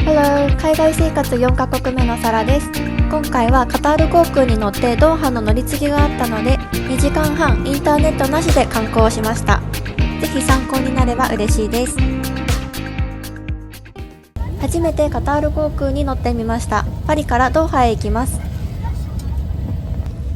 Hello、海外生活4カ国目のサラです。今回はカタール航空に乗ってドーハの乗り継ぎがあったので、2時間半インターネットなしで観光をしました。ぜひ参考になれば嬉しいです。初めてカタール航空に乗ってみました。パリからドーハへ行きます。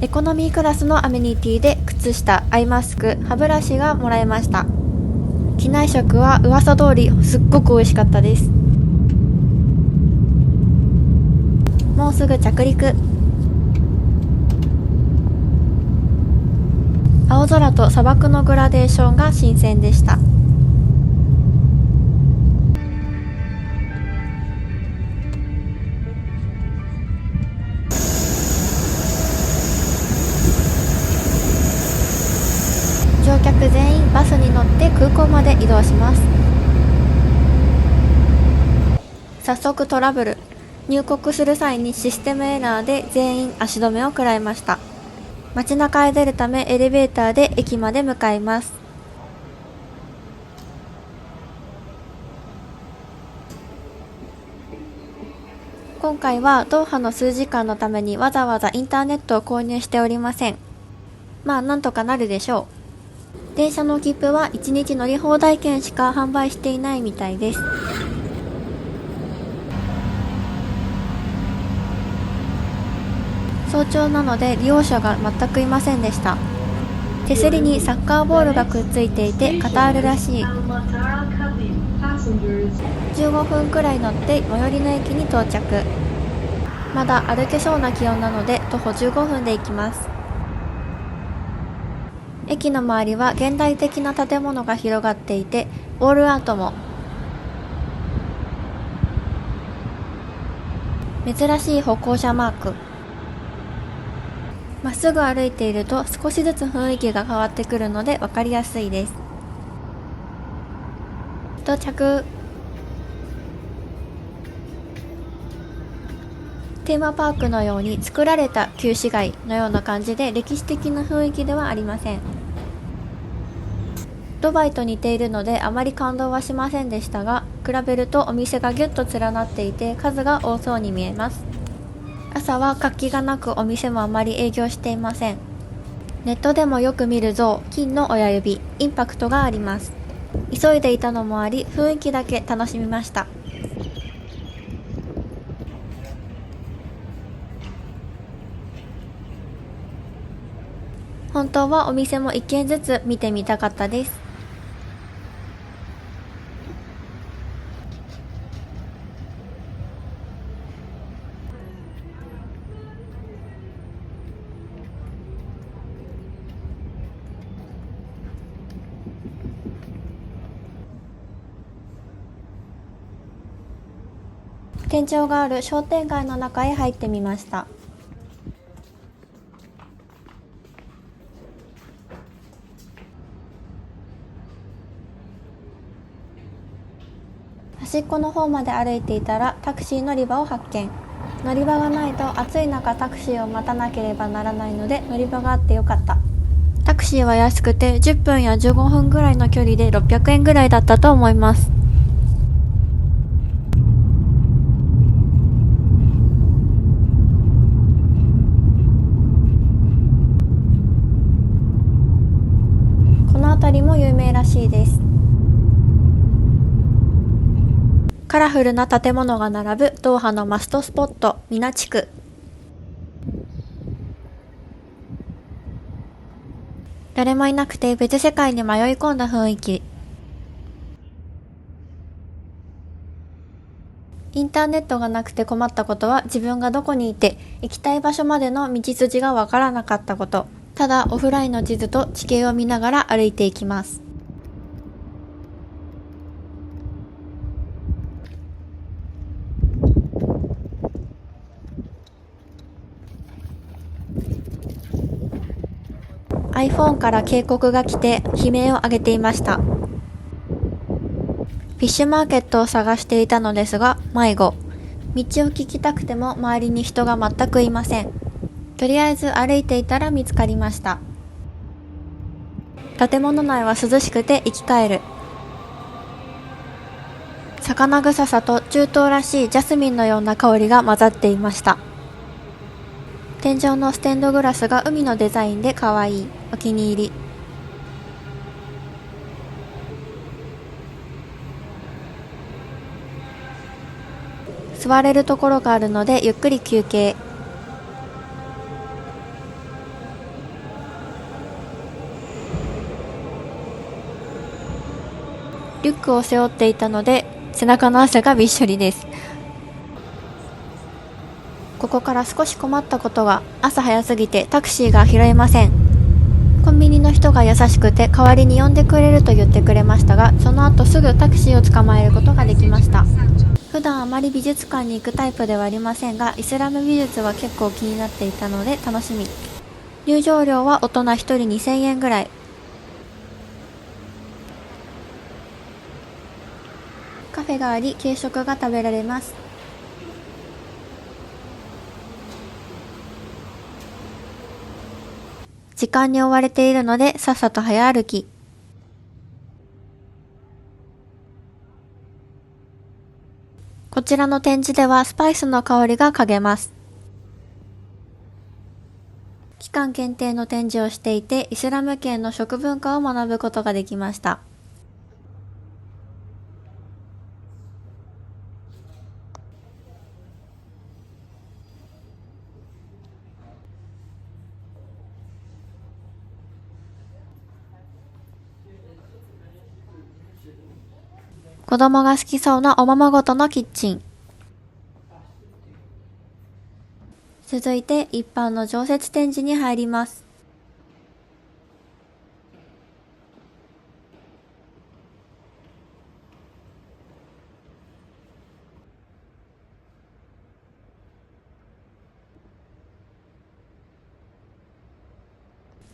エコノミークラスのアメニティで靴下、アイマスク、歯ブラシがもらえました。機内食は噂通りすっごく美味しかったです。もうすぐ着陸。青空と砂漠のグラデーションが新鮮でした。乗客全員バスに乗って空港まで移動します。早速トラブル。入国する際にシステムエラーで全員足止めを食らいました。街中へ出るためエレベーターで駅まで向かいます。今回はドーハの数時間のためにわざわざインターネットを購入しておりません。まあなんとかなるでしょう。電車の切符は1日乗り放題券しか販売していないみたいです。早朝なので利用者が全くいませんでした。手すりにサッカーボールがくっついていてカタールらしい。15分くらい乗って最寄りの駅に到着。まだ歩けそうな気温なので徒歩15分で行きます。駅の周りは現代的な建物が広がっていてウォールアートも。珍しい歩行者マーク。まっすぐ歩いていると少しずつ雰囲気が変わってくるので分かりやすいです。到着。テーマパークのように作られた旧市街のような感じで歴史的な雰囲気ではありません。ドバイと似ているのであまり感動はしませんでしたが、比べるとお店がぎゅっと連なっていて数が多そうに見えます。朝は活気がなくお店もあまり営業していません。ネットでもよく見る像、金の親指、インパクトがあります。急いでいたのもあり雰囲気だけ楽しみました。本当はお店も一軒ずつ見てみたかったです。店長がある商店街の中へ入ってみました。端っこの方まで歩いていたらタクシー乗り場を発見。乗り場がないと暑い中タクシーを待たなければならないので乗り場があってよかった。タクシーは安くて10分や15分ぐらいの距離で600円ぐらいだったと思います。この辺りも有名らしいです。カラフルな建物が並ぶドーハのマストスポット、ミナ地区。誰もいなくて別世界に迷い込んだ雰囲気。インターネットがなくて困ったことは自分がどこにいて行きたい場所までの道筋がわからなかったこと。ただオフラインの地図と地形を見ながら歩いていきます。iPhone から警告が来て悲鳴を上げていました。フィッシュマーケットを探していたのですが迷子。道を聞きたくても周りに人が全くいません。とりあえず歩いていたら見つかりました。建物内は涼しくて生き返る。魚臭さと中東らしいジャスミンのような香りが混ざっていました。天井のステンドグラスが海のデザインで可愛い。お気に入り。座れるところがあるのでゆっくり休憩。リュックを背負っていたので背中の汗がびっしょりです。ここから少し困ったことが、朝早すぎてタクシーが拾えません。コンビニの人が優しくて代わりに呼んでくれると言ってくれましたが、その後すぐタクシーを捕まえることができました。普段あまり美術館に行くタイプではありませんが、イスラム美術は結構気になっていたので楽しみ。入場料は大人1人2000円ぐらい。カフェがあり軽食が食べられます。時間に追われているのでさっさと早歩き。こちらの展示ではスパイスの香りが嗅げます。期間限定の展示をしていて、イスラム圏の食文化を学ぶことができました。子供が好きそうなおままごとのキッチン。続いて一般の常設展示に入ります。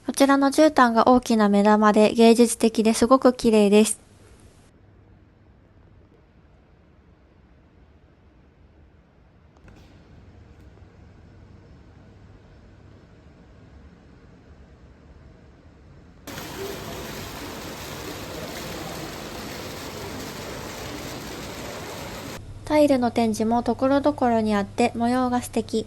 こちらの絨毯が大きな目玉で芸術的ですごく綺麗です。タイルの展示もところどころにあって模様が素敵。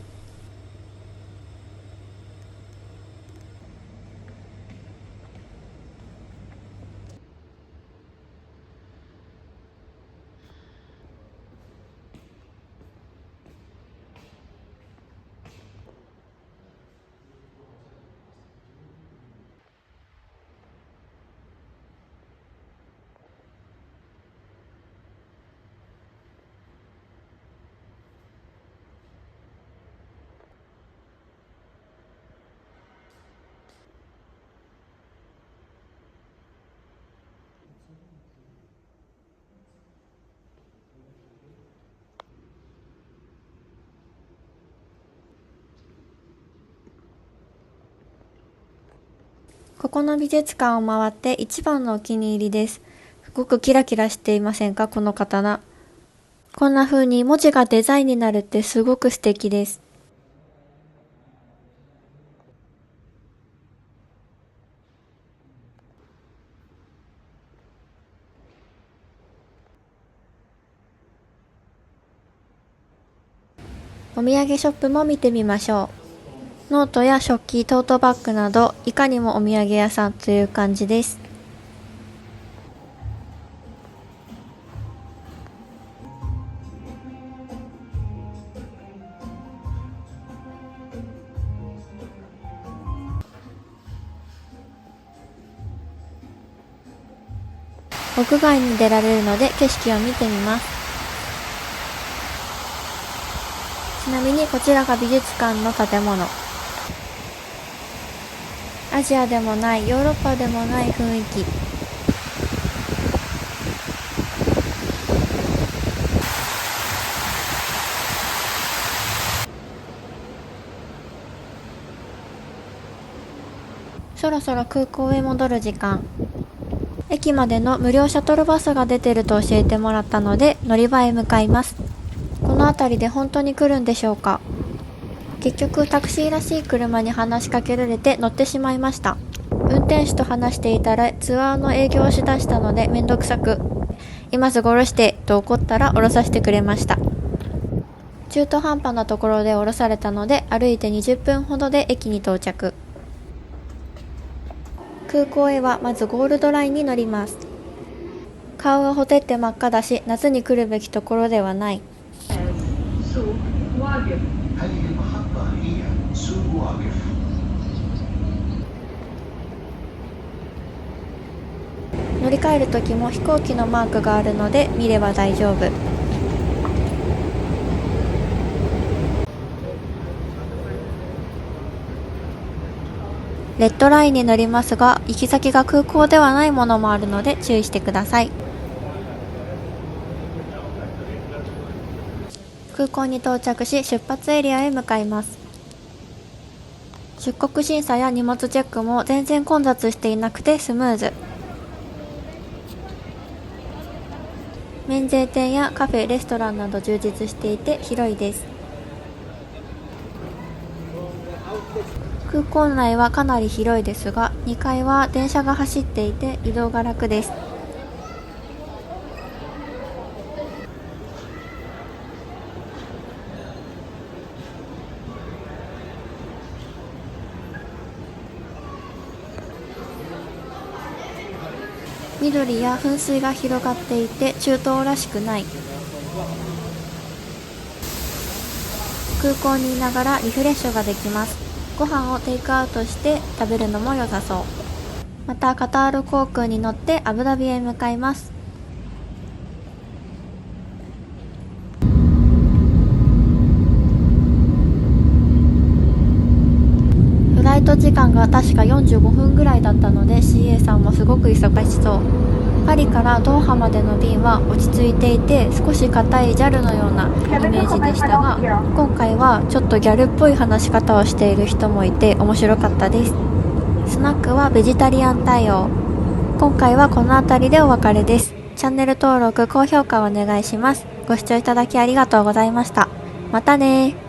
ここの美術館を回って一番のお気に入りです。すごくキラキラしていませんか、この刀。こんな風に文字がデザインになるってすごく素敵です。お土産ショップも見てみましょう。ノートや食器、トートバッグなど、いかにもお土産屋さんという感じです。屋外に出られるので景色を見てみます。ちなみにこちらが美術館の建物。アジアでもない、ヨーロッパでもない雰囲気。そろそろ空港へ戻る時間。駅までの無料シャトルバスが出てると教えてもらったので乗り場へ向かいます。この辺りで本当に来るんでしょうか。結局タクシーらしい車に話しかけられて乗ってしまいました。運転手と話していたらツアーの営業をしだしたのでめんどくさく、今すぐ降ろしてと怒ったら降ろさせてくれました。中途半端なところで降ろされたので歩いて20分ほどで駅に到着。空港へはまずゴールドラインに乗ります。顔がほてって真っ赤だし、夏に来るべきところではない。乗り換える時も飛行機のマークがあるので見れば大丈夫。レッドラインに乗りますが、行き先が空港ではないものもあるので注意してください。空港に到着し、出発エリアへ向かいます。出国審査や荷物チェックも全然混雑していなくてスムーズ。免税店やカフェ、レストランなど充実していて広いです。空港内はかなり広いですが、2階は電車が走っていて移動が楽です。緑や噴水が広がっていて中東らしくない。空港にいながらリフレッシュができます。ご飯をテイクアウトして食べるのも良さそう。またカタール航空に乗ってアブダビへ向かいます。フライト時間が確か45分ぐらいだったので CA さんもすごく忙しそう。パリからドーハまでの便は落ち着いていて少し硬い JAL のようなイメージでしたが、今回はちょっとギャルっぽい話し方をしている人もいて面白かったです。スナックはベジタリアン対応。今回はこの辺りでお別れです。チャンネル登録、高評価をお願いします。ご視聴いただきありがとうございました。またねー。